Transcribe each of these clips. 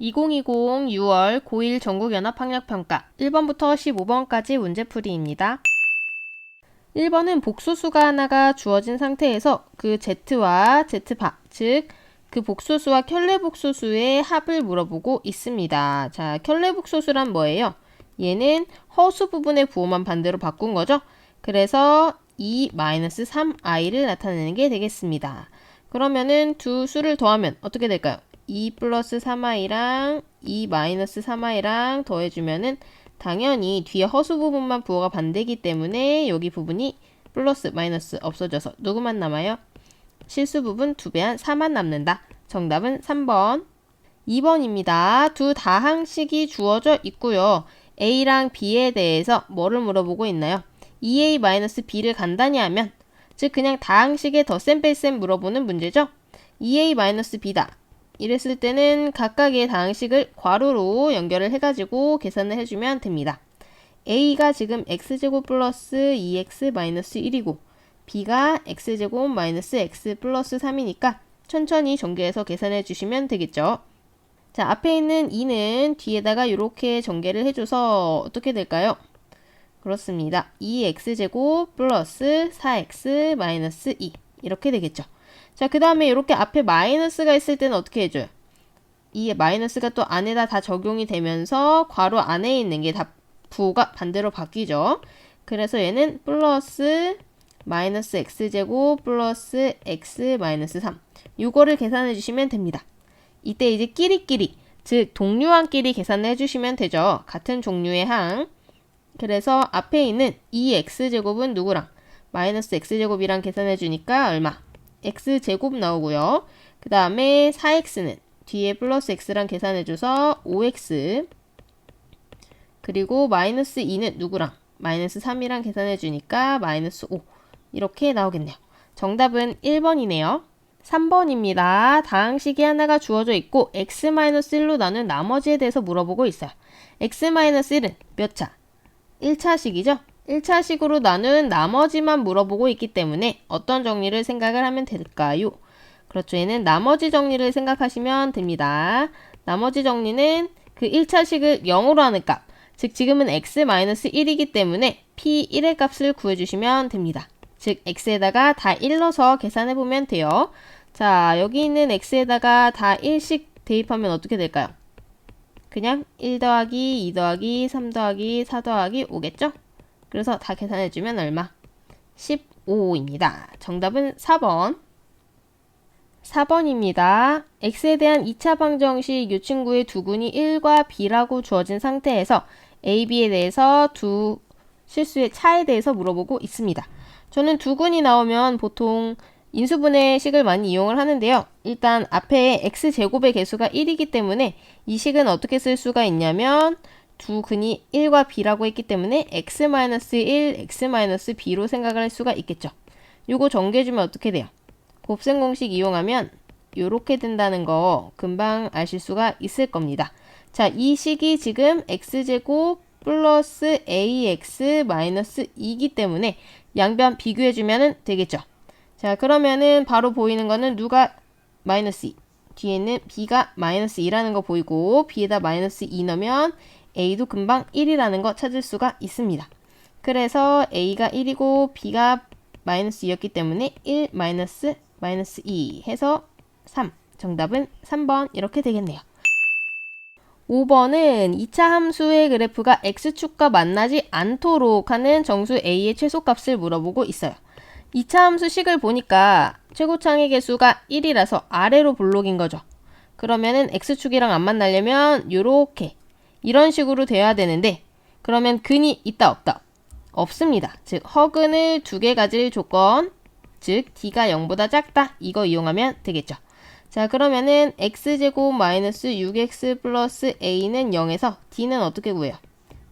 2020 6월 고1 전국연합학력평가 1번부터 15번까지 문제풀이입니다. 1번은 복소수가 하나가 주어진 상태에서 그 Z와 Z바, 즉 그 복소수와 켤레복소수의 합을 물어보고 있습니다. 자, 켤레복소수란 뭐예요? 얘는 허수 부분의 부호만 반대로 바꾼 거죠? 그래서 2-3i를 나타내는 게 되겠습니다. 그러면은 두 수를 더하면 어떻게 될까요? 2 플러스 3i랑 2-3i랑 더해주면은 당연히 뒤에 허수 부분만 부호가 반대이기 때문에 여기 부분이 플러스 마이너스 없어져서 누구만 남아요? 실수 부분 2배한 4만 남는다. 정답은 3번. 2번입니다. 두 다항식이 주어져 있고요. A랑 B에 대해서 뭐를 물어보고 있나요? 2A-B를 간단히 하면 즉 그냥 다항식의 덧셈 뺄셈 물어보는 문제죠. 2A-B다. 이랬을 때는 각각의 다항식을 괄호로 연결을 해가지고 계산을 해주면 됩니다. A가 지금 x제곱 플러스 2x-1이고 B가 x제곱 마이너스 x 플러스 3이니까 천천히 전개해서 계산해 주시면 되겠죠. 자, 앞에 있는 2는 뒤에다가 이렇게 전개를 해줘서 어떻게 될까요? 그렇습니다. 2x제곱 플러스 4x 마이너스 2 이렇게 되겠죠. 자, 그 다음에 이렇게 앞에 마이너스가 있을 때는 어떻게 해줘요? 이 마이너스가 또 안에다 다 적용이 되면서 괄호 안에 있는 게 다 부호가 반대로 바뀌죠. 그래서 얘는 플러스 마이너스 x제곱 플러스 x 마이너스 3 이거를 계산해 주시면 됩니다. 이때 이제 끼리끼리 즉 동류항끼리 계산을 해주시면 되죠. 같은 종류의 항. 그래서 앞에 있는 2x제곱은 누구랑? 마이너스 x제곱이랑 계산해 주니까 얼마? x제곱 나오고요. 그 다음에 4x는 뒤에 플러스 x랑 계산해줘서 5x 그리고 마이너스 2는 누구랑? 마이너스 3이랑 계산해주니까 마이너스 5 이렇게 나오겠네요. 정답은 1번이네요. 3번입니다. 다항식이 하나가 주어져 있고 x-1로 나눈 나머지에 대해서 물어보고 있어요. x-1은 몇 차? 1차식이죠? 1차식으로 나눈 나머지만 물어보고 있기 때문에 어떤 정리를 생각을 하면 될까요? 그렇죠. 얘는 나머지 정리를 생각하시면 됩니다. 나머지 정리는 그 1차식을 0으로 하는 값, 즉 지금은 x-1이기 때문에 p1의 값을 구해주시면 됩니다. 즉 x에다가 다 1 넣어서 계산해보면 돼요. 자, 여기 있는 x에다가 다 1씩 대입하면 어떻게 될까요? 그냥 1 더하기 2 더하기 3 더하기 4 더하기 5겠죠? 그래서 다 계산해주면 얼마? 15입니다. 정답은 4번. 4번입니다. x에 대한 2차 방정식 이 친구의 두근이 1과 b라고 주어진 상태에서 a, b에 대해서 두 실수의 차에 대해서 물어보고 있습니다. 저는 두근이 나오면 보통 인수분해 식을 많이 이용을 하는데요. 일단 앞에 x제곱의 개수가 1이기 때문에 이 식은 어떻게 쓸 수가 있냐면 두 근이 1과 b라고 했기 때문에 x-1, x-b로 생각을 할 수가 있겠죠. 요거 정리해주면 어떻게 돼요? 곱셈 공식 이용하면 요렇게 된다는 거 금방 아실 수가 있을 겁니다. 자, 이 식이 지금 x제곱 플러스 ax 마이너스 2이기 때문에 양변 비교해주면 되겠죠. 자, 그러면은 바로 보이는 거는 누가 마이너스 2, 뒤에는 b가 마이너스 2라는 거 보이고 b에다 마이너스 2 넣으면 a도 금방 1이라는 거 찾을 수가 있습니다. 그래서 a가 1이고 b가 마이너스 2였기 때문에 1 마이너스 2 해서 3. 정답은 3번 이렇게 되겠네요. 5번은 2차 함수의 그래프가 x축과 만나지 않도록 하는 정수 a의 최소값을 물어보고 있어요. 2차 함수 식을 보니까 최고창의 개수가 1이라서 아래로 볼록인 거죠. 그러면은 x축이랑 안 만나려면 요렇게 이런 식으로 돼야 되는데 그러면 근이 있다 없다? 없습니다. 즉 허근을 2개 가질 조건 즉 d가 0보다 작다 이거 이용하면 되겠죠. 자, 그러면은 x제곱 마이너스 6x 플러스 a는 0에서 d는 어떻게 구해요?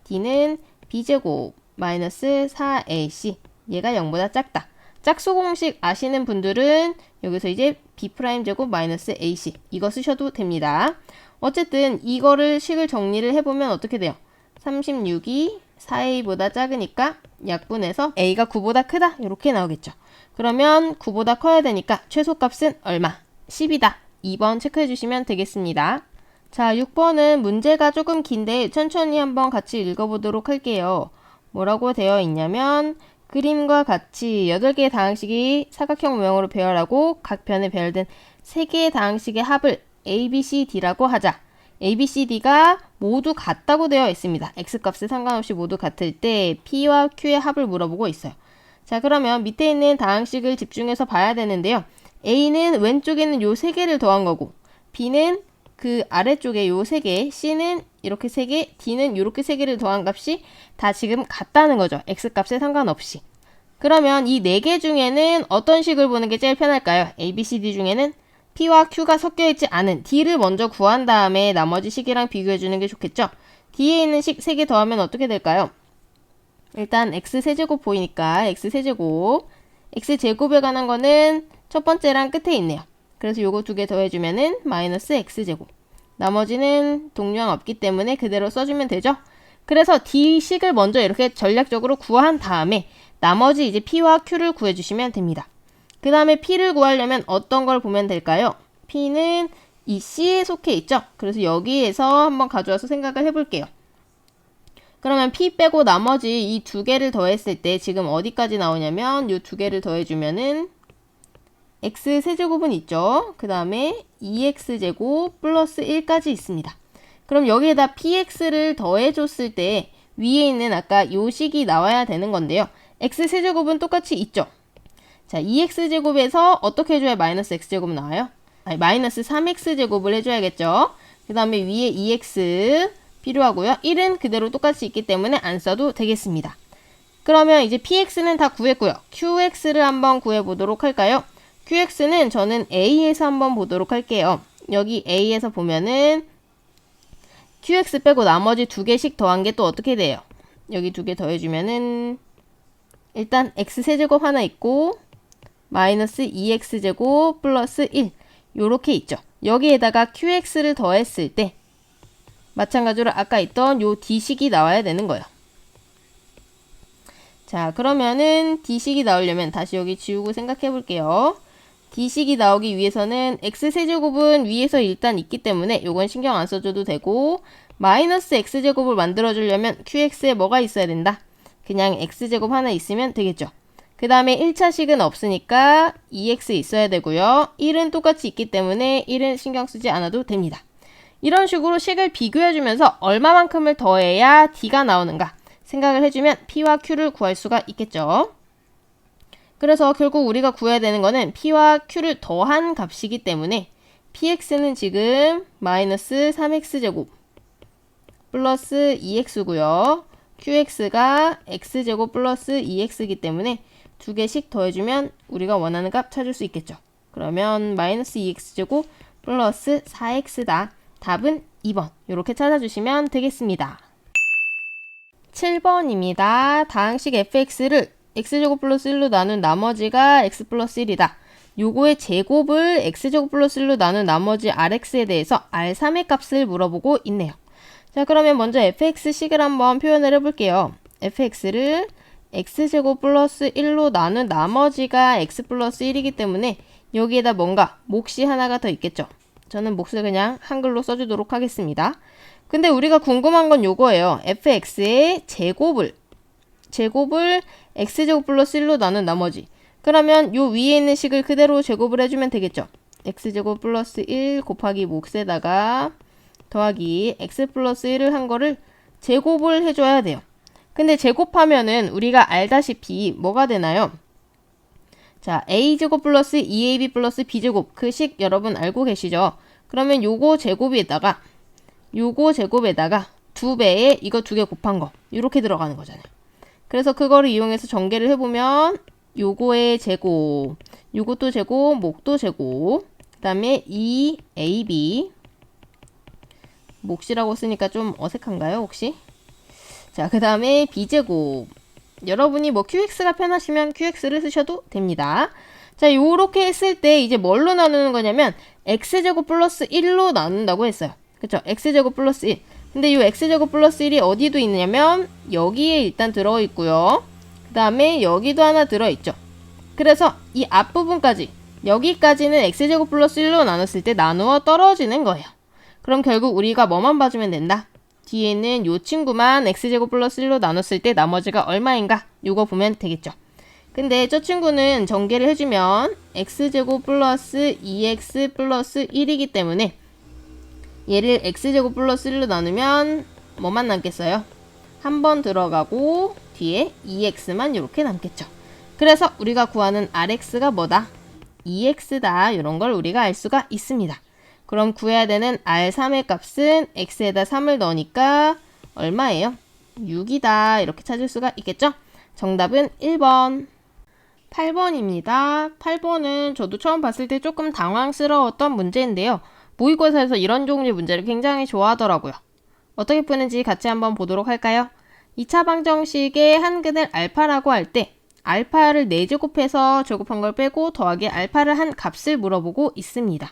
d는 b제곱 마이너스 4ac 얘가 0보다 작다. 짝수 공식 아시는 분들은 여기서 이제 b'제곱 마이너스 ac 이거 쓰셔도 됩니다. 어쨌든 이거를 식을 정리를 해보면 어떻게 돼요? 36이 4a보다 작으니까 약분해서 a가 9보다 크다 이렇게 나오겠죠. 그러면 9보다 커야 되니까 최소값은 얼마? 10이다. 2번 체크해 주시면 되겠습니다. 자, 6번은 문제가 조금 긴데 천천히 한번 같이 읽어보도록 할게요. 뭐라고 되어 있냐면 그림과 같이 8개의 다항식이 사각형 모형으로 배열하고 각 편에 배열된 3개의 다항식의 합을 A, B, C, D라고 하자. A, B, C, D가 모두 같다고 되어 있습니다. X값에 상관없이 모두 같을 때 P와 Q의 합을 물어보고 있어요. 자, 그러면 밑에 있는 다항식을 집중해서 봐야 되는데요. A는 왼쪽에는 요 3개를 더한 거고 B는 그 아래쪽에 요 3개, C는 이렇게 3개, D는 이렇게 3개를 더한 값이 다 지금 같다는 거죠. X값에 상관없이. 그러면 이 4개 중에는 어떤 식을 보는 게 제일 편할까요? A, B, C, D 중에는 P와 Q가 섞여있지 않은 D를 먼저 구한 다음에 나머지 식이랑 비교해주는 게 좋겠죠? D에 있는 식 3개 더하면 어떻게 될까요? 일단 X세제곱 보이니까 X세제곱. X제곱에 관한 거는 첫 번째랑 끝에 있네요. 그래서 요거 2개 더해주면은 마이너스 X제곱. 나머지는 동량 없기 때문에 그대로 써주면 되죠? 그래서 D식을 먼저 이렇게 전략적으로 구한 다음에 나머지 이제 P와 Q를 구해주시면 됩니다. 그 다음에 P를 구하려면 어떤 걸 보면 될까요? P는 이 C에 속해 있죠? 그래서 여기에서 한번 가져와서 생각을 해볼게요. 그러면 P 빼고 나머지 이 2개를 더했을 때 지금 어디까지 나오냐면 이 2개를 더해주면은 X세제곱은 있죠? 그 다음에 2X제곱 플러스 1까지 있습니다. 그럼 여기에다 PX를 더해줬을 때 위에 있는 아까 요 식이 나와야 되는 건데요. X세제곱은 똑같이 있죠? 자, 2X제곱에서 어떻게 해줘야 마이너스 X제곱 나와요? 아니, 마이너스 3X제곱을 해줘야겠죠? 그 다음에 위에 2X 필요하고요. 1은 그대로 똑같이 있기 때문에 안 써도 되겠습니다. 그러면 이제 PX는 다 구했고요. QX를 한번 구해보도록 할까요? QX는 저는 A에서 한번 보도록 할게요. 여기 A에서 보면은 QX 빼고 나머지 2개씩 더한 게 또 어떻게 돼요? 여기 2개 더해주면은 일단 X세제곱 하나 있고 마이너스 2X제곱 플러스 1 요렇게 있죠. 여기에다가 QX를 더했을 때 마찬가지로 아까 있던 요 D식이 나와야 되는 거예요. 자, 그러면은 D식이 나오려면 다시 여기 지우고 생각해 볼게요. D식이 나오기 위해서는 X세제곱은 위에서 일단 있기 때문에 요건 신경 안 써줘도 되고 마이너스 X제곱을 만들어주려면 QX에 뭐가 있어야 된다? 그냥 X제곱 하나 있으면 되겠죠. 그 다음에 1차식은 없으니까 2X 있어야 되고요. 1은 똑같이 있기 때문에 1은 신경 쓰지 않아도 됩니다. 이런 식으로 식을 비교해주면서 얼마만큼을 더해야 D가 나오는가 생각을 해주면 P와 Q를 구할 수가 있겠죠. 그래서 결국 우리가 구해야 되는 거는 P와 Q를 더한 값이기 때문에 PX는 지금 마이너스 3X제곱 플러스 2X고요. QX가 X제곱 플러스 2X이기 때문에 2개씩 더해주면 우리가 원하는 값 찾을 수 있겠죠. 그러면 마이너스 2X제곱 플러스 4X다. 답은 2번. 이렇게 찾아주시면 되겠습니다. 7번입니다. 다항식 fx를 x제곱 플러스 1로 나눈 나머지가 x 플러스 1이다. 요거의 제곱을 x제곱 플러스 1로 나눈 나머지 rx에 대해서 r3의 값을 물어보고 있네요. 자, 그러면 먼저 fx식을 한번 표현을 해볼게요. fx를 x제곱 플러스 1로 나눈 나머지가 x 플러스 1이기 때문에 여기에다 뭔가 몫이 하나가 더 있겠죠. 저는 몫을 그냥 한글로 써주도록 하겠습니다. 근데 우리가 궁금한 건 요거예요. fx의 제곱을 x제곱 플러스 1로 나눈 나머지. 그러면 요 위에 있는 식을 그대로 제곱을 해주면 되겠죠. x제곱 플러스 1 곱하기 몫에다가 더하기 x 플러스 1을 한 거를 제곱을 해줘야 돼요. 근데 제곱하면은 우리가 알다시피 뭐가 되나요? 자, a제곱 플러스 2ab 플러스 b제곱 그 식 여러분 알고 계시죠? 그러면 요거 제곱에다가 2배에 이거 2개 곱한 거 이렇게 들어가는 거잖아요. 그래서 그거를 이용해서 전개를 해보면 요거의 제곱, 요것도 제곱, 몫도 제곱, 그 다음에 2ab 몫이라고 쓰니까 좀 어색한가요 혹시? 자, 그 다음에 b제곱. 여러분이 뭐 qx가 편하시면 qx를 쓰셔도 됩니다. 자, 요렇게 했을 때 이제 뭘로 나누는 거냐면 x제곱 플러스 1로 나눈다고 했어요. 그쵸? x제곱 플러스 1. 근데 요 x제곱 플러스 1이 어디도 있냐면 여기에 일단 들어있고요. 그 다음에 여기도 하나 들어있죠. 그래서 이 앞부분까지 여기까지는 x제곱 플러스 1로 나눴을 때 나누어 떨어지는 거예요. 그럼 결국 우리가 뭐만 봐주면 된다? 뒤에 있는 요 친구만 x제곱 플러스 1로 나눴을 때 나머지가 얼마인가? 요거 보면 되겠죠. 근데 저 친구는 전개를 해주면 x제곱 플러스 2x 플러스 1이기 때문에 얘를 x제곱 플러스 1로 나누면 뭐만 남겠어요? 한 번 들어가고 뒤에 2x만 이렇게 남겠죠. 그래서 우리가 구하는 rx가 뭐다? 2x다. 이런 걸 우리가 알 수가 있습니다. 그럼 구해야 되는 R3의 값은 x에다 3을 넣으니까 얼마예요? 6이다. 이렇게 찾을 수가 있겠죠? 정답은 1번. 8번입니다. 8번은 저도 처음 봤을 때 조금 당황스러웠던 문제인데요. 모의고사에서 이런 종류의 문제를 굉장히 좋아하더라고요. 어떻게 푸는지 같이 한번 보도록 할까요? 2차 방정식의 한근을 알파라고 할 때 알파를 4제곱해서 제곱한 걸 빼고 더하기 알파를 한 값을 물어보고 있습니다.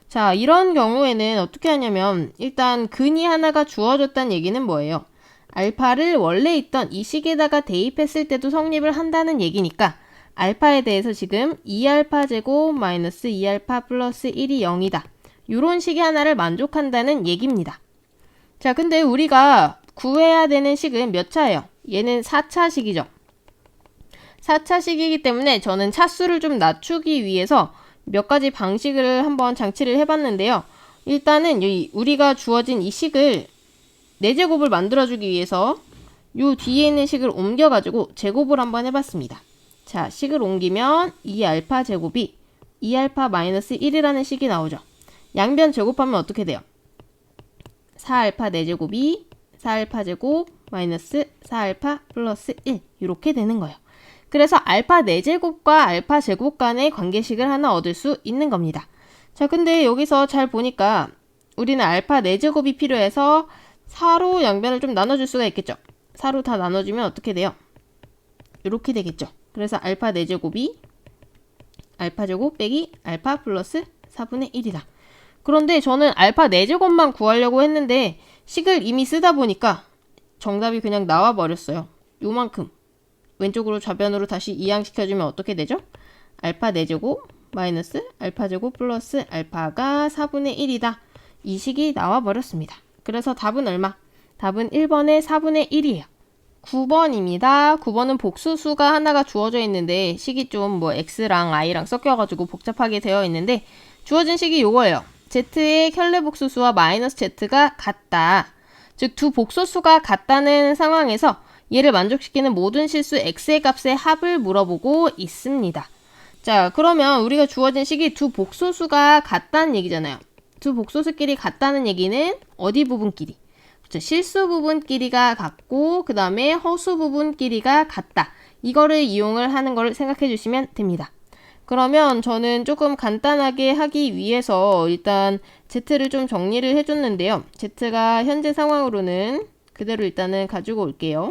자, 이런 경우에는 어떻게 하냐면 일단 근이 하나가 주어졌다는 얘기는 뭐예요? 알파를 원래 있던 이 식에다가 대입했을 때도 성립을 한다는 얘기니까 알파에 대해서 지금 2알파 제곱 마이너스 2알파 플러스 1이 0이다. 이런 식의 하나를 만족한다는 얘기입니다. 자, 근데 우리가 구해야 되는 식은 몇 차예요? 얘는 4차식이죠. 4차식이기 때문에 저는 차수를 좀 낮추기 위해서 몇 가지 방식을 한번 장치를 해봤는데요. 일단은 우리가 주어진 이 식을 4제곱을 만들어주기 위해서 요 뒤에 있는 식을 옮겨가지고 제곱을 한번 해봤습니다. 자, 식을 옮기면 2알파 제곱이 2알파 마이너스 1이라는 식이 나오죠. 양변 제곱하면 어떻게 돼요? 4알파 4제곱이 4알파 제곱 마이너스 4알파 플러스 1 이렇게 되는 거예요. 그래서 알파 4제곱과 알파 제곱 간의 관계식을 하나 얻을 수 있는 겁니다. 자, 근데 여기서 잘 보니까 우리는 알파 4제곱이 필요해서 4로 양변을 좀 나눠줄 수가 있겠죠. 4로 다 나눠주면 어떻게 돼요? 이렇게 되겠죠. 그래서 알파 4제곱이 알파 제곱 빼기 알파 플러스 4분의 1이다. 그런데 저는 알파 4제곱만 구하려고 했는데 식을 이미 쓰다 보니까 정답이 그냥 나와 버렸어요. 요만큼. 왼쪽으로 좌변으로 다시 이항시켜주면 어떻게 되죠? 알파 4제곱 마이너스 알파 제곱 플러스 알파가 4분의 1이다. 이 식이 나와 버렸습니다. 그래서 답은 얼마? 답은 1번의 4분의 1이에요. 9번입니다. 9번은 복수수가 하나가 주어져 있는데 식이 좀 뭐 x랑 i랑 섞여가지고 복잡하게 되어 있는데 주어진 식이 요거예요. z의 켤레 복수수와 마이너스 z가 같다. 즉 두 복소수가 같다는 상황에서 얘를 만족시키는 모든 실수 x의 값의 합을 물어보고 있습니다. 자, 그러면 우리가 주어진 식이 두 복소수가 같다는 얘기잖아요. 두 복소수끼리 같다는 얘기는 어디 부분끼리? 그렇죠. 실수 부분끼리가 같고 그 다음에 허수 부분끼리가 같다. 이거를 이용을 하는 걸 생각해 주시면 됩니다. 그러면 저는 조금 간단하게 하기 위해서 일단 z를 좀 정리를 해줬는데요. z가 현재 상황으로는 그대로 일단은 가지고 올게요.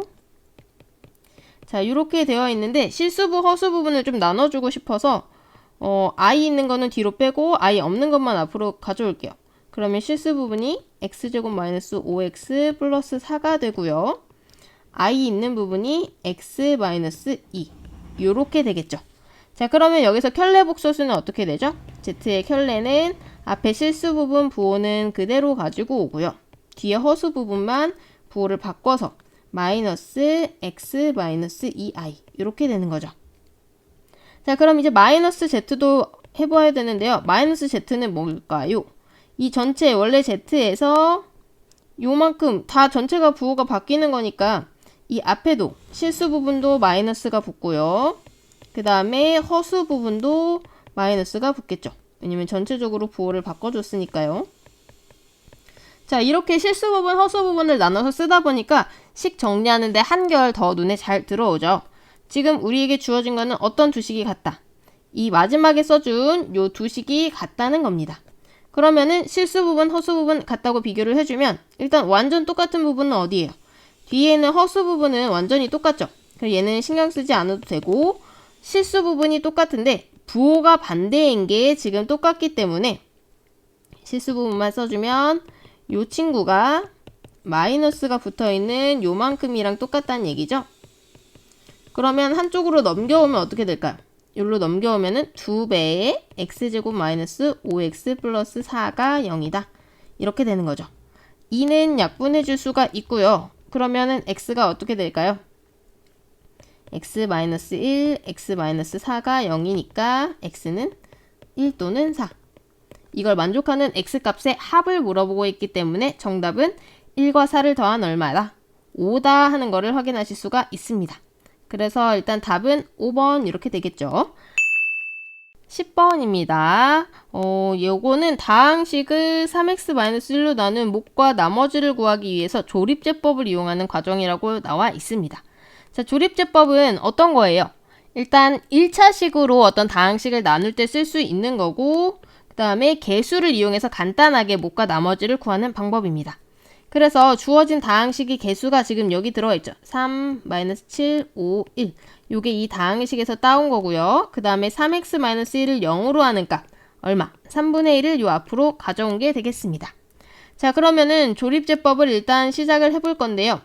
자, 이렇게 되어 있는데 실수부, 허수 부분을 좀 나눠주고 싶어서 i 있는 거는 뒤로 빼고 i 없는 것만 앞으로 가져올게요. 그러면 실수 부분이 x제곱 마이너스 5x 플러스 4가 되고요. i 있는 부분이 x 마이너스 2 이렇게 되겠죠. 자, 그러면 여기서 켤레 복소수는 어떻게 되죠? z의 켤레는 앞에 실수 부분 부호는 그대로 가지고 오고요. 뒤에 허수 부분만 부호를 바꿔서 마이너스 x 마이너스 2i 이렇게 되는 거죠. 자, 그럼 이제 마이너스 z도 해봐야 되는데요. 마이너스 z는 뭘까요? 이 전체 원래 z에서 요만큼 다 전체가 부호가 바뀌는 거니까 이 앞에도 실수 부분도 마이너스가 붙고요. 그 다음에 허수 부분도 마이너스가 붙겠죠. 왜냐면 전체적으로 부호를 바꿔줬으니까요. 자, 이렇게 실수 부분, 허수 부분을 나눠서 쓰다 보니까 식 정리하는데 한결 더 눈에 잘 들어오죠. 지금 우리에게 주어진 거는 어떤 두 식이 같다? 이 마지막에 써준 요 두 식이 같다는 겁니다. 그러면은 실수 부분, 허수 부분 같다고 비교를 해주면 일단 완전 똑같은 부분은 어디예요? 뒤에 있는 허수 부분은 완전히 똑같죠. 그래서 얘는 신경 쓰지 않아도 되고 실수 부분이 똑같은데 부호가 반대인 게 지금 똑같기 때문에 실수 부분만 써주면 요 친구가 마이너스가 붙어있는 요만큼이랑 똑같다는 얘기죠. 그러면 한쪽으로 넘겨오면 어떻게 될까요? 여기로 넘겨오면은 2배의 x제곱 마이너스 5x 플러스 4가 0이다. 이렇게 되는 거죠. 2는 약분해 줄 수가 있고요. 그러면은 x가 어떻게 될까요? x-1, x-4가 0이니까 x는 1 또는 4. 이걸 만족하는 x값의 합을 물어보고 있기 때문에 정답은 1과 4를 더한 얼마다? 5다 하는 거를 확인하실 수가 있습니다. 그래서 일단 답은 5번 이렇게 되겠죠. 10번입니다. 요거는 다항식을 3x-1로 나눈 목과 나머지를 구하기 위해서 조립제법을 이용하는 과정이라고 나와 있습니다. 자, 조립제법은 어떤 거예요? 일단 1차식으로 어떤 다항식을 나눌 때 쓸 수 있는 거고, 그 다음에 개수를 이용해서 간단하게 목과 나머지를 구하는 방법입니다. 그래서 주어진 다항식의 개수가 지금 여기 들어가 있죠. 3, 7, 5, 1. 요게 이 다항식에서 따온 거고요. 그 다음에 3x-1을 0으로 하는 값 얼마? 3분의 1을 요 앞으로 가져온 게 되겠습니다. 자, 그러면은 조립제법을 일단 시작을 해볼 건데요.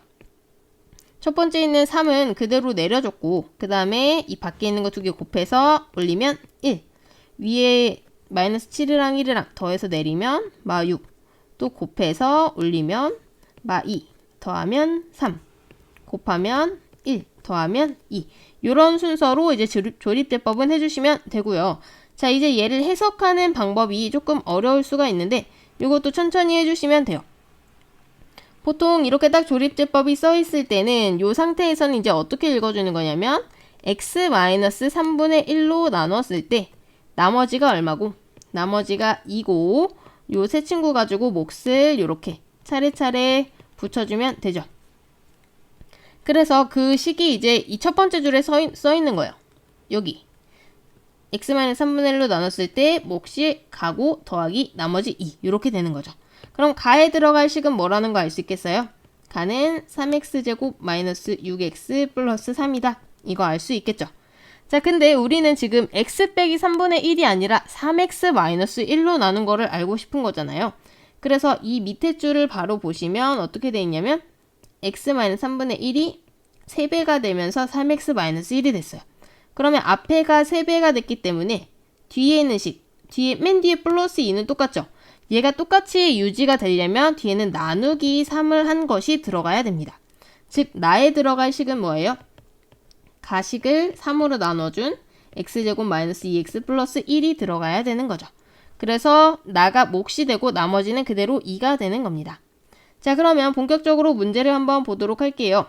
첫 번째 있는 3은 그대로 내려줬고, 그 다음에 이 밖에 있는 거 2개 곱해서 올리면 1. 위에 마이너스 7이랑 1이랑 더해서 내리면 마 6. 또 곱해서 올리면 마 2. 더하면 3. 곱하면 1. 더하면 2. 이런 순서로 이제 조립제법은 해주시면 되고요. 자, 이제 얘를 해석하는 방법이 조금 어려울 수가 있는데 이것도 천천히 해주시면 돼요. 보통 이렇게 딱 조립제법이 써 있을 때는 이 상태에서는 이제 어떻게 읽어주는 거냐면 x-3분의 1로 나눴을 때 나머지가 얼마고? 나머지가 2고 요 세 친구 가지고 몫을 이렇게 차례차례 붙여주면 되죠. 그래서 그 식이 이제 이 첫 번째 줄에 써 있는 거예요. 여기 x-3분의 1로 나눴을 때 몫이 가고 더하기 나머지 2 이렇게 되는 거죠. 그럼 가에 들어갈 식은 뭐라는 거 알 수 있겠어요? 가는 3x제곱 마이너스 6x 플러스 3이다. 이거 알 수 있겠죠? 자, 근데 우리는 지금 x 빼기 3분의 1이 아니라 3x 마이너스 1로 나눈 거를 알고 싶은 거잖아요. 그래서 이 밑에 줄을 바로 보시면 어떻게 돼 있냐면 x 마이너스 3분의 1이 3배가 되면서 3x 마이너스 1이 됐어요. 그러면 앞에가 3배가 됐기 때문에 뒤에 있는 식, 맨 뒤에 플러스 2는 똑같죠? 얘가 똑같이 유지가 되려면 뒤에는 나누기 3을 한 것이 들어가야 됩니다. 즉, 나에 들어갈 식은 뭐예요? 가식을 3으로 나눠준 x제곱 마이너스 2x 플러스 1이 들어가야 되는 거죠. 그래서 나가 몫이 되고 나머지는 그대로 2가 되는 겁니다. 자, 그러면 본격적으로 문제를 한번 보도록 할게요.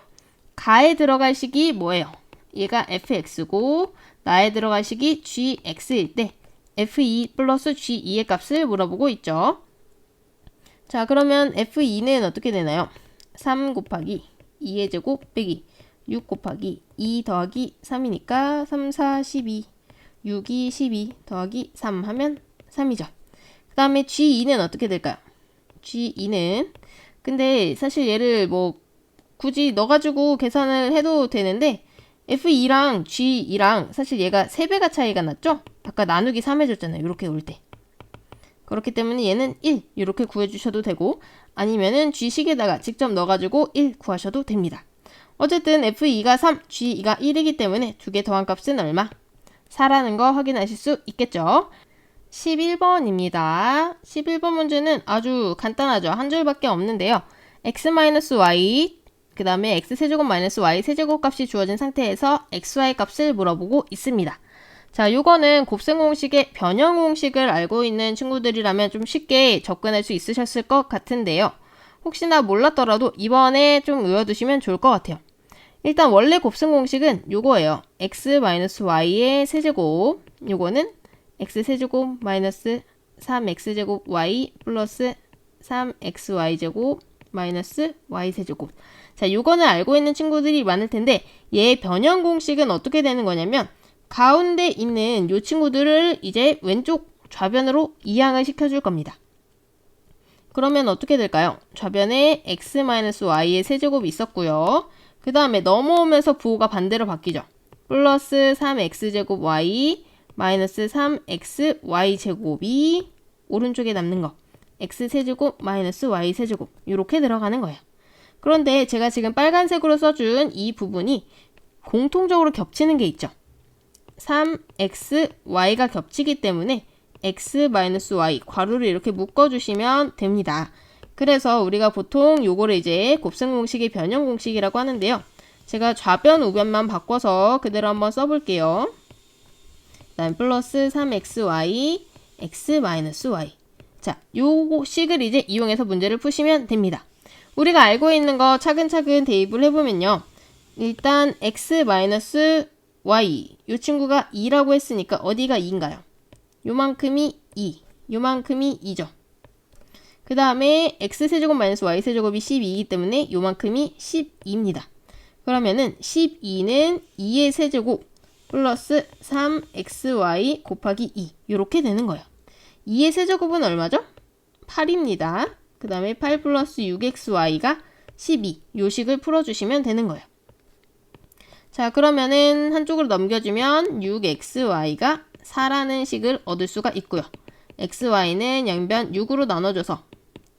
가에 들어갈 식이 뭐예요? 얘가 fx고 나에 들어갈 식이 gx일 때 f2 플러스 g2의 값을 물어보고 있죠. 자, 그러면 f2는 어떻게 되나요? 3 곱하기 2의 제곱 빼기 6 곱하기 2 더하기 3이니까 3, 4, 12 6이 12 더하기 3 하면 3이죠. 그 다음에 g2는 어떻게 될까요? g2는 근데 사실 얘를 뭐 굳이 넣어가지고 계산을 해도 되는데 f2랑 g2랑 사실 얘가 3배가 차이가 났죠? 아까 나누기 3 해줬잖아요. 이렇게 올 때. 그렇기 때문에 얘는 1 이렇게 구해주셔도 되고 아니면은 g식에다가 직접 넣어가지고 1 구하셔도 됩니다. 어쨌든 f2가 3, g2가 1이기 때문에 두 개 더한 값은 얼마? 4라는 거 확인하실 수 있겠죠? 11번입니다. 11번 문제는 아주 간단하죠. 한 줄밖에 없는데요. x-y 그 다음에 x세제곱 마이너스 y세제곱 값이 주어진 상태에서 xy 값을 물어보고 있습니다. 자, 요거는 곱셈 공식의 변형 공식을 알고 있는 친구들이라면 좀 쉽게 접근할 수 있으셨을 것 같은데요. 혹시나 몰랐더라도 이번에 좀 외워두시면 좋을 것 같아요. 일단 원래 곱셈 공식은 요거예요. x-y의 세제곱, 요거는 x세제곱 마이너스 3x제곱 y 플러스 3xy제곱 마이너스 y세제곱. 자, 요거는 알고 있는 친구들이 많을 텐데 얘의 변형 공식은 어떻게 되는 거냐면 가운데 있는 요 친구들을 이제 왼쪽 좌변으로 이항을 시켜줄 겁니다. 그러면 어떻게 될까요? 좌변에 x-y의 세제곱이 있었고요. 그 다음에 넘어오면서 부호가 반대로 바뀌죠. 플러스 3x제곱 y 마이너스 3xy제곱이 오른쪽에 남는 거 x세제곱 마이너스 y세제곱 이렇게 들어가는 거예요. 그런데 제가 지금 빨간색으로 써준 이 부분이 공통적으로 겹치는 게 있죠. 3xy가 겹치기 때문에 x-y 괄호를 이렇게 묶어주시면 됩니다. 그래서 우리가 보통 요거를 이제 곱셈 공식의 변형 공식이라고 하는데요. 제가 좌변 우변만 바꿔서 그대로 한번 써볼게요. 그다음 플러스 3xy x-y. 자, 요 식을 이제 이용해서 문제를 푸시면 됩니다. 우리가 알고 있는 거 차근차근 대입을 해보면요. 일단 x-y 요 친구가 2라고 했으니까 어디가 2인가요? 요만큼이 2, 요만큼이 2죠. 그 다음에 x세제곱 마이너스 y세제곱이 12이기 때문에 요만큼이 12입니다. 그러면은 12는 2의 세제곱 플러스 3xy 곱하기 2 이렇게 되는 거예요. 2의 세제곱은 얼마죠? 8입니다. 그 다음에 8 플러스 6xy가 12 요 식을 풀어주시면 되는 거예요. 자, 그러면은 한쪽으로 넘겨주면 6xy가 4라는 식을 얻을 수가 있고요. xy는 양변 6으로 나눠줘서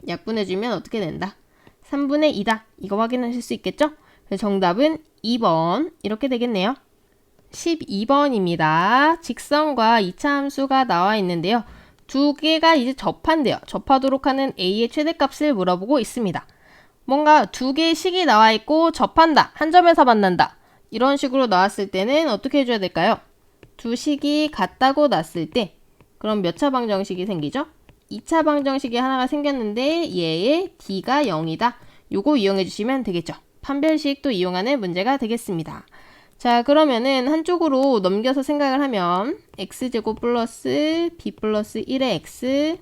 약분해주면 어떻게 된다? 3분의 2다. 이거 확인하실 수 있겠죠? 정답은 2번 이렇게 되겠네요. 12번입니다. 직선과 2차 함수가 나와 있는데요. 두 개가 이제 접한대요. 접하도록 하는 a의 최대값을 물어보고 있습니다. 뭔가 두 개의 식이 나와 있고 접한다. 한 점에서 만난다. 이런 식으로 나왔을 때는 어떻게 해줘야 될까요? 두 식이 같다고 났을 때 그럼 몇 차 방정식이 생기죠? 2차 방정식이 하나가 생겼는데 얘의 d가 0이다. 요거 이용해 주시면 되겠죠. 판별식도 이용하는 문제가 되겠습니다. 자, 그러면은 한쪽으로 넘겨서 생각을 하면 x제곱 플러스 b 플러스 1의 x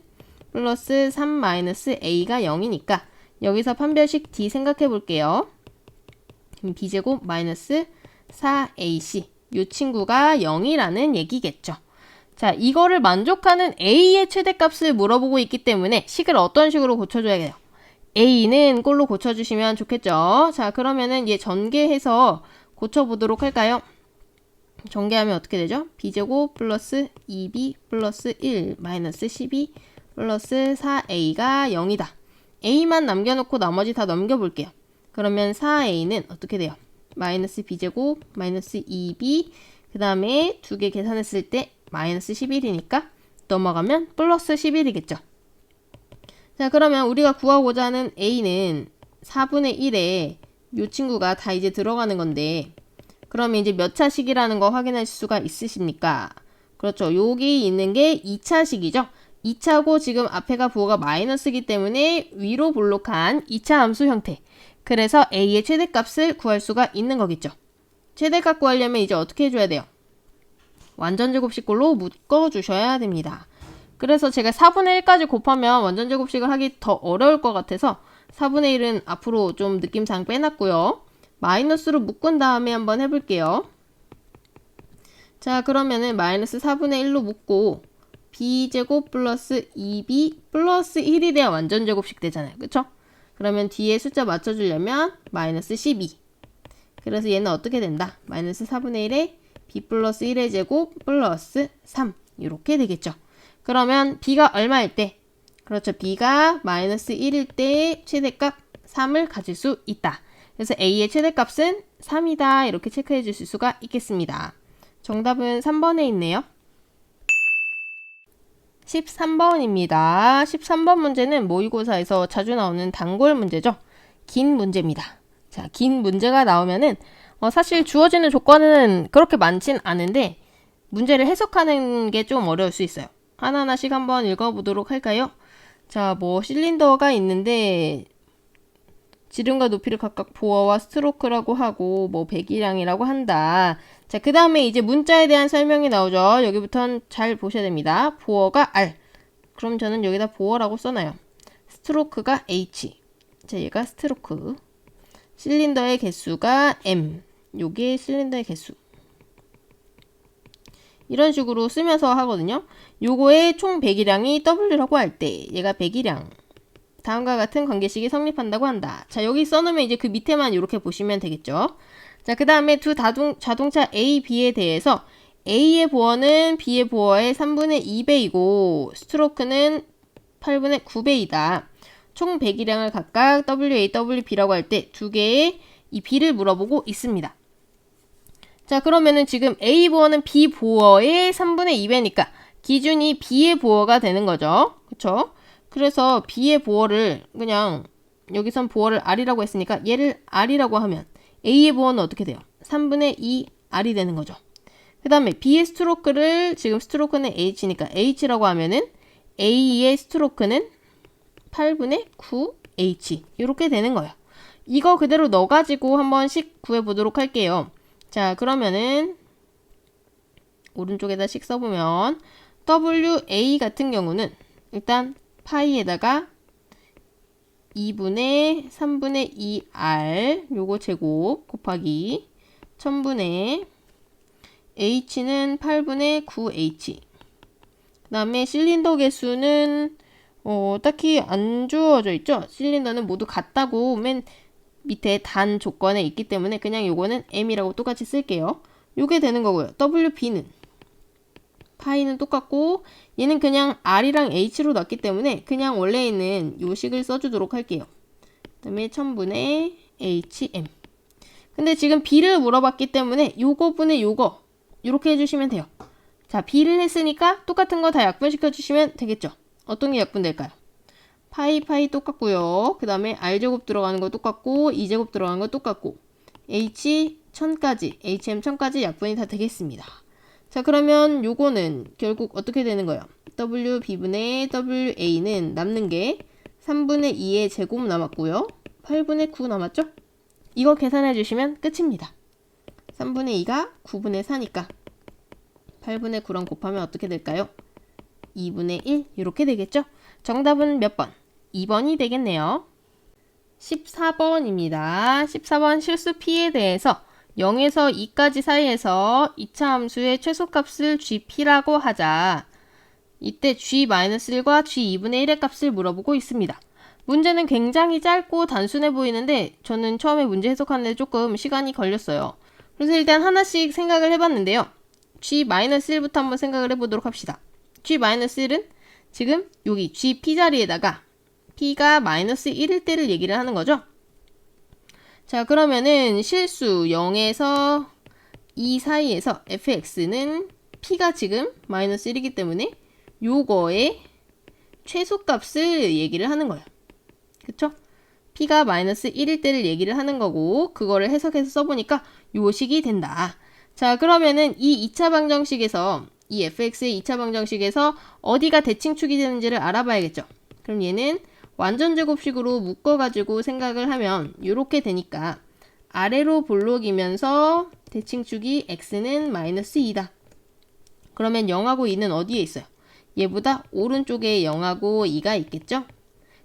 플러스 3 마이너스 a가 0이니까 여기서 판별식 d 생각해 볼게요. b제곱 마이너스 4ac 이 친구가 0이라는 얘기겠죠. 자, 이거를 만족하는 a의 최대값을 물어보고 있기 때문에 식을 어떤 식으로 고쳐줘야 돼요? a는 꼴로 고쳐주시면 좋겠죠. 자, 그러면은 얘 전개해서 고쳐보도록 할까요? 전개하면 어떻게 되죠? b제곱 플러스 2b 플러스 1 마이너스 12 플러스 4a가 0이다. a만 남겨놓고 나머지 다 넘겨볼게요. 그러면 4a는 어떻게 돼요? 마이너스 b제곱 마이너스 2b 그 다음에 두 개 계산했을 때 마이너스 11이니까 넘어가면 플러스 11이겠죠. 자, 그러면 우리가 구하고자 하는 a는 4분의 1에 이 친구가 다 이제 들어가는 건데 그러면 이제 몇 차식이라는 거 확인할 수가 있으십니까? 그렇죠. 여기 있는 게 2차식이죠. 2차고 지금 앞에가 부호가 마이너스이기 때문에 위로 볼록한 2차 함수 형태. 그래서 a의 최대값을 구할 수가 있는 거겠죠. 최대값 구하려면 이제 어떻게 해줘야 돼요? 완전제곱식꼴로 묶어주셔야 됩니다. 그래서 제가 4분의 1까지 곱하면 완전제곱식을 하기 더 어려울 것 같아서 4분의 1은 앞으로 좀 느낌상 빼놨고요. 마이너스로 묶은 다음에 한번 해볼게요. 자, 그러면은 마이너스 4분의 1로 묶고 b제곱 플러스 2b 플러스 1이 돼야 완전제곱식 되잖아요. 그쵸? 그러면 뒤에 숫자 맞춰주려면 마이너스 12. 그래서 얘는 어떻게 된다? 마이너스 4분의 1에 b 플러스 1의 제곱 플러스 3 이렇게 되겠죠. 그러면 b가 얼마일 때? 그렇죠. b가 마이너스 1일 때 최대값 3을 가질 수 있다. 그래서 a의 최대값은 3이다. 이렇게 체크해 주실 수가 있겠습니다. 정답은 3번에 있네요. 13번입니다. 13번 문제는 모의고사에서 자주 나오는 단골 문제죠. 긴 문제입니다. 자, 긴 문제가 나오면은 사실 주어지는 조건은 그렇게 많진 않은데 문제를 해석하는 게 좀 어려울 수 있어요. 하나하나씩 한번 읽어보도록 할까요? 자, 뭐 실린더가 있는데 지름과 높이를 각각 보어와 스트로크라고 하고 뭐 배기량이라고 한다. 자, 그 다음에 이제 문자에 대한 설명이 나오죠. 여기부터는 잘 보셔야 됩니다. 보어가 R. 그럼 저는 여기다 보어라고 써놔요. 스트로크가 H. 자, 얘가 스트로크. 실린더의 개수가 M. 요게 실린더의 개수. 이런 식으로 쓰면서 하거든요. 요거의 총 배기량이 W라고 할 때 얘가 배기량. 다음과 같은 관계식이 성립한다고 한다. 자, 여기 써놓으면 이제 그 밑에만 이렇게 보시면 되겠죠. 자, 그 다음에 두 자동차 A, B에 대해서 A의 보어는 B의 보어의 3분의 2배이고 스트로크는 8분의 9배이다. 총 배기량을 각각 WA, WB라고 할 때 두 개의 이 B를 물어보고 있습니다. 자, 그러면은 지금 A 보어는 B 보어의 3분의 2배니까 기준이 B의 보어가 되는 거죠. 그쵸? 그래서 B의 보어를 그냥 여기선 보어를 R이라고 했으니까 얘를 R이라고 하면 A의 보어는 어떻게 돼요? 3분의 2 R이 되는 거죠. 그 다음에 B의 스트로크를 지금 스트로크는 H니까 H라고 하면은 A의 스트로크는 8분의 9 H 이렇게 되는 거예요. 이거 그대로 넣어가지고 한 번씩 구해보도록 할게요. 자, 그러면은 오른쪽에다 씩 써보면 WA 같은 경우는 일단 파이에다가 2분의 3분의 2R 요거 제곱 곱하기 1000분의 H는 8분의 9H. 그 다음에 실린더 개수는 딱히 안 주어져 있죠. 실린더는 모두 같다고 맨 밑에 단 조건에 있기 때문에 그냥 요거는 M이라고 똑같이 쓸게요. 요게 되는 거고요. WB는 파이는 똑같고 얘는 그냥 R이랑 H로 났기 때문에 그냥 원래 있는 요 식을 써주도록 할게요. 그 다음에 1000분의 HM. 근데 지금 B를 물어봤기 때문에 요거 분의 요거 요렇게 해주시면 돼요. 자, B를 했으니까 똑같은 거 다 약분시켜 주시면 되겠죠. 어떤 게 약분될까요? 파이 똑같고요. 그 다음에 R제곱 들어가는 거 똑같고 E제곱 들어가는 거 똑같고 H 1000까지 HM 1000까지 약분이 다 되겠습니다. 자, 그러면 요거는 결국 어떻게 되는 거예요? WB분의 WA는 남는 게 3분의 2의 제곱 남았고요. 8분의 9 남았죠? 이거 계산해 주시면 끝입니다. 3분의 2가 9분의 4니까 8분의 9랑 곱하면 어떻게 될까요? 2분의 1 이렇게 되겠죠? 정답은 몇 번? 2번이 되겠네요. 14번입니다. 14번 실수 P에 대해서 0에서 2까지 사이에서 2차 함수의 최소값을 GP라고 하자. 이때 G-1과 G2분의 1의 값을 물어보고 있습니다. 문제는 굉장히 짧고 단순해 보이는데 저는 처음에 문제 해석하는데 조금 시간이 걸렸어요. 그래서 일단 하나씩 생각을 해봤는데요. G-1부터 한번 생각을 해보도록 합시다. G-1은 지금 여기 GP 자리에다가 P가 마이너스 1일 때를 얘기를 하는 거죠. 자, 그러면은 실수 0에서 2 사이에서 fx는 P가 지금 마이너스 1이기 때문에 요거의 최소값을 얘기를 하는 거예요. 그쵸? P가 마이너스 1일 때를 얘기를 하는 거고 그거를 해석해서 써보니까 요 식이 된다. 자, 그러면은 이 2차 방정식에서 이 fx의 2차 방정식에서 어디가 대칭축이 되는지를 알아봐야겠죠. 그럼 얘는 완전 제곱식으로 묶어가지고 생각을 하면 이렇게 되니까 아래로 볼록이면서 대칭축이 x는 마이너스 2다. 그러면 0하고 2는 어디에 있어요? 얘보다 오른쪽에 0하고 2가 있겠죠?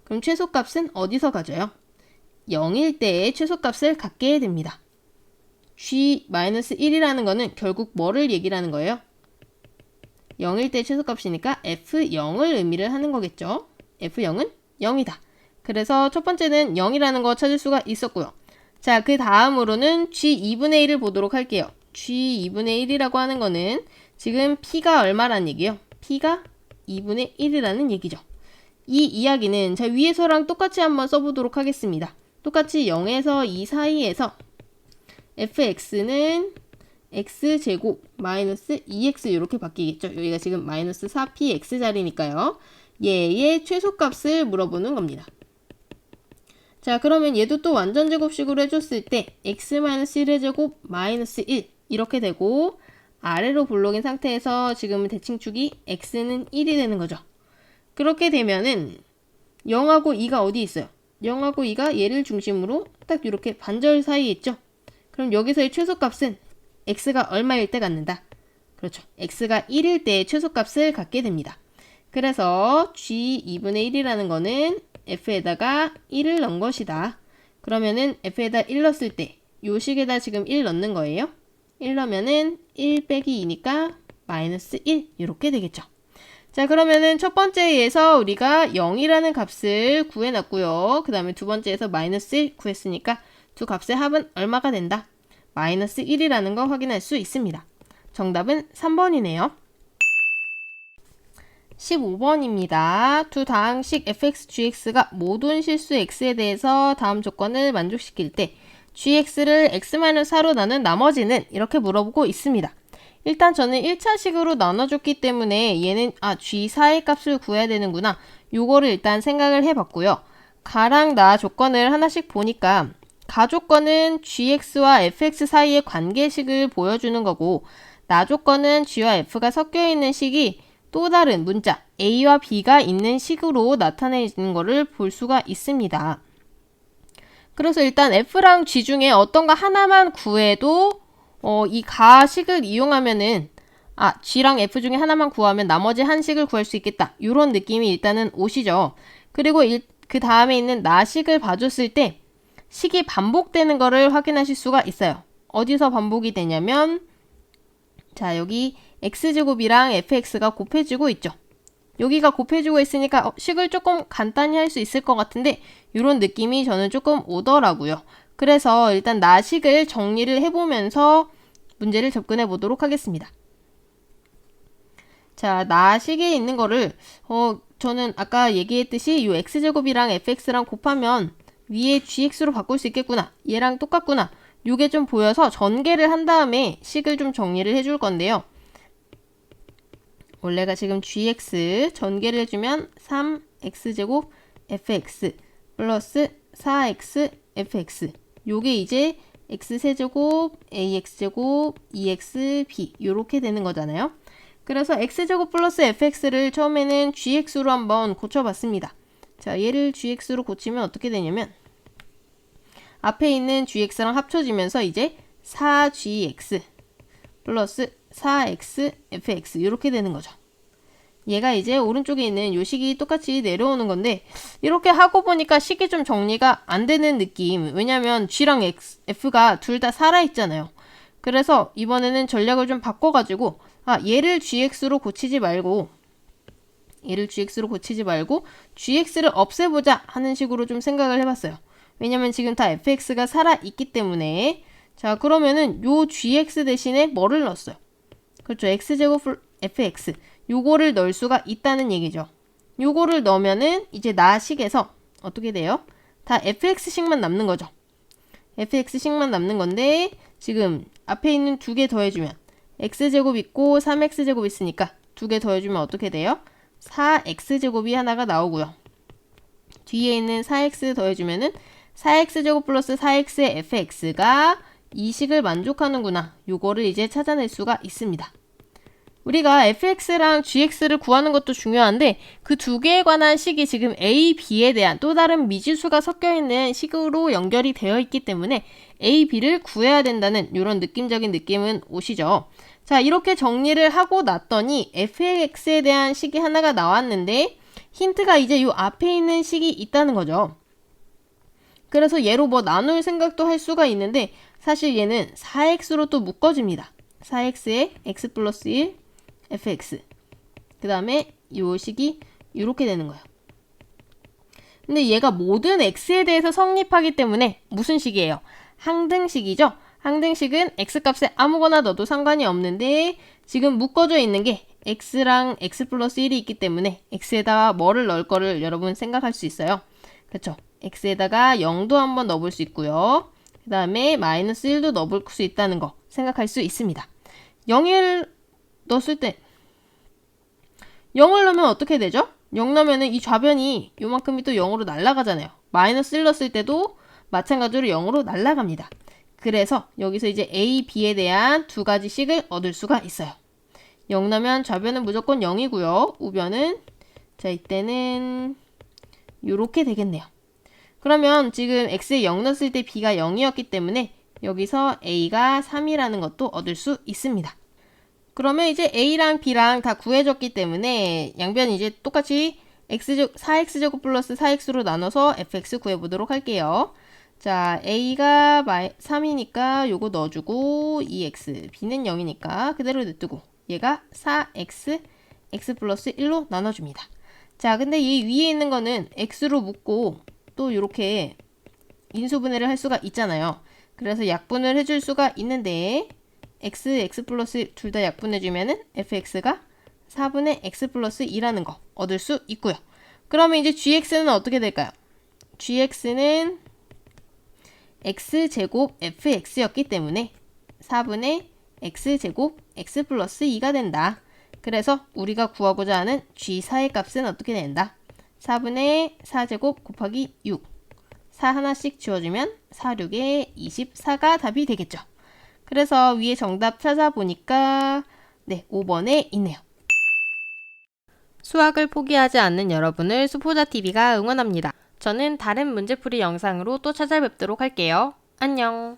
그럼 최소값은 어디서 가져요? 0일 때의 최소값을 갖게 됩니다. G-1이라는 거는 결국 뭐를 얘기를 하는 거예요? 0일 때 최소값이니까 F0을 의미를 하는 거겠죠? F0은 0이다. 그래서 첫 번째는 0이라는 거 찾을 수가 있었고요. 자, 그 다음으로는 G2분의 1을 보도록 할게요. G2분의 1이라고 하는 거는 지금 P가 얼마란 얘기예요? P가 2분의 1이라는 얘기죠. 이 이야기는 자, 위에서랑 똑같이 한번 써보도록 하겠습니다. 똑같이 0에서 2 사이에서 fx는 x제곱 마이너스 2x 이렇게 바뀌겠죠. 여기가 지금 마이너스 4px 자리니까요. 얘의 최소값을 물어보는 겁니다. 자, 그러면 얘도 또 완전 제곱식으로 해줬을 때 x-1의 제곱 마이너스 1 이렇게 되고 아래로 볼록인 상태에서 지금 대칭축이 x는 1이 되는 거죠. 그렇게 되면은 0하고 2가 어디 있어요? 0하고 2가 얘를 중심으로 딱 이렇게 반절 사이에 있죠. 그럼 여기서의 최소값은 x가 얼마일 때 갖는다? 그렇죠. x가 1일 때의 최소값을 갖게 됩니다. 그래서 G2분의 1이라는 거는 f에다가 1을 넣은 것이다. 그러면은 f에다 1 넣었을 때 요 식에다 지금 1 넣는 거예요. 1 넣으면은 1 빼기 2니까 마이너스 1 이렇게 되겠죠. 자, 그러면은 첫 번째에서 우리가 0이라는 값을 구해놨고요. 그 다음에 두 번째에서 마이너스 1 구했으니까 두 값의 합은 얼마가 된다? 마이너스 1이라는 거 확인할 수 있습니다. 정답은 3번이네요. 15번입니다. 두 다항식 fx, gx가 모든 실수 x에 대해서 다음 조건을 만족시킬 때 gx를 x-4로 나눈 나머지는 이렇게 물어보고 있습니다. 일단 저는 1차식으로 나눠줬기 때문에 얘는 G4의 값을 구해야 되는구나. 요거를 일단 생각을 해봤고요. 가랑 나 조건을 하나씩 보니까 가 조건은 gx와 fx 사이의 관계식을 보여주는 거고 나 조건은 g와 f가 섞여 있는 식이 또 다른 문자 a와 b가 있는 식으로 나타내는 것을 볼 수가 있습니다. 그래서 일단 f랑 g 중에 어떤가 하나만 구해도 이 가식을 이용하면은 g랑 f 중에 하나만 구하면 나머지 한 식을 구할 수 있겠다. 이런 느낌이 일단은 오시죠. 그리고 그 다음에 있는 나식을 봐줬을 때 식이 반복되는 거를 확인하실 수가 있어요. 어디서 반복이 되냐면 자 여기 x제곱이랑 fx가 곱해지고 있죠. 여기가 곱해지고 있으니까 식을 조금 간단히 할 수 있을 것 같은데 이런 느낌이 저는 조금 오더라고요. 그래서 일단 나식을 정리를 해보면서 문제를 접근해 보도록 하겠습니다. 자, 나식에 있는 거를 저는 아까 얘기했듯이 이 x제곱이랑 fx랑 곱하면 위에 gx로 바꿀 수 있겠구나. 얘랑 똑같구나. 요게 좀 보여서 전개를 한 다음에 식을 좀 정리를 해줄 건데요. 원래가 지금 gx 전개를 해주면 3x제곱 fx 플러스 4x fx 요게 이제 x세제곱 ax제곱 2xb 요렇게 되는 거잖아요. 그래서 x제곱 플러스 fx를 처음에는 gx로 한번 고쳐봤습니다. 자, 얘를 gx로 고치면 어떻게 되냐면 앞에 있는 gx랑 합쳐지면서 이제 4gx 플러스 4x fx 이렇게 되는 거죠. 얘가 이제 오른쪽에 있는 요 식이 똑같이 내려오는 건데 이렇게 하고 보니까 식이 좀 정리가 안 되는 느낌. 왜냐면 g랑 f가 둘 다 살아있잖아요. 그래서 이번에는 전략을 좀 바꿔가지고 얘를 gx로 고치지 말고 gx를 없애보자 하는 식으로 좀 생각을 해봤어요. 왜냐면 지금 다 fx가 살아있기 때문에 자 그러면은 요 gx 대신에 뭐를 넣었어요? 그렇죠. x제곱 fx 요거를 넣을 수가 있다는 얘기죠. 요거를 넣으면은 이제 나식에서 어떻게 돼요? 다 fx식만 남는 거죠. fx식만 남는 건데 지금 앞에 있는 두 개 더해주면 x제곱 있고 3x제곱 있으니까 두 개 더해주면 어떻게 돼요? 4x제곱이 하나가 나오고요. 뒤에 있는 4x 더해주면은 4x제곱 플러스 4x의 fx가 이 식을 만족하는구나. 요거를 이제 찾아낼 수가 있습니다. 우리가 fx랑 gx를 구하는 것도 중요한데 그 두 개에 관한 식이 지금 a, b에 대한 또 다른 미지수가 섞여있는 식으로 연결이 되어 있기 때문에 a, b를 구해야 된다는 이런 느낌적인 느낌은 오시죠. 자 이렇게 정리를 하고 났더니 fx에 대한 식이 하나가 나왔는데 힌트가 이제 요 앞에 있는 식이 있다는 거죠. 그래서 얘로 뭐 나눌 생각도 할 수가 있는데 사실 얘는 4x로 또 묶어집니다. 4x에 x 플러스 1 fx 그 다음에 요 식이 이렇게 되는 거예요. 근데 얘가 모든 x에 대해서 성립하기 때문에 무슨 식이에요? 항등식이죠? 항등식은 x값에 아무거나 넣어도 상관이 없는데 지금 묶어져 있는 게 x랑 x 플러스 1이 있기 때문에 x에다가 뭐를 넣을 거를 여러분 생각할 수 있어요. 그렇죠? x에다가 0도 한번 넣어볼 수 있고요. 그 다음에 마이너스 1도 넣어볼 수 있다는 거 생각할 수 있습니다. 0을 넣었을 때 0을 넣으면 어떻게 되죠? 0 넣으면 이 좌변이 요만큼이 또 0으로 날아가잖아요. 마이너스 1 넣었을 때도 마찬가지로 0으로 날아갑니다. 그래서 여기서 이제 A, B에 대한 두 가지 식을 얻을 수가 있어요. 0 넣으면 좌변은 무조건 0이고요. 우변은 자 이때는 요렇게 되겠네요. 그러면 지금 X에 0 넣었을 때 B가 0이었기 때문에 여기서 A가 3이라는 것도 얻을 수 있습니다. 그러면 이제 A랑 B랑 다 구해졌기 때문에 양변이 이제 똑같이 4x제곱 플러스 4x로 나눠서 fx 구해보도록 할게요. 자, A가 3이니까 요거 넣어주고 2x, B는 0이니까 그대로 냅두고 얘가 4x, x 플러스 1로 나눠줍니다. 자, 근데 이 위에 있는 거는 x로 묶고 또 이렇게 인수분해를 할 수가 있잖아요. 그래서 약분을 해줄 수가 있는데 x 플러스 둘 다 약분해주면은 fx가 4분의 x 플러스 2라는 거 얻을 수 있고요. 그러면 이제 gx는 어떻게 될까요? gx는 x제곱 fx였기 때문에 4분의 x제곱 x 플러스 2가 된다. 그래서 우리가 구하고자 하는 G4의 값은 어떻게 된다? 4분의 4제곱 곱하기 6. 4 하나씩 지워주면 4, 6에 24가 답이 되겠죠. 그래서 위에 정답 찾아보니까 5번에 있네요. 수학을 포기하지 않는 여러분을 수포자TV가 응원합니다. 저는 다른 문제풀이 영상으로 또 찾아뵙도록 할게요. 안녕.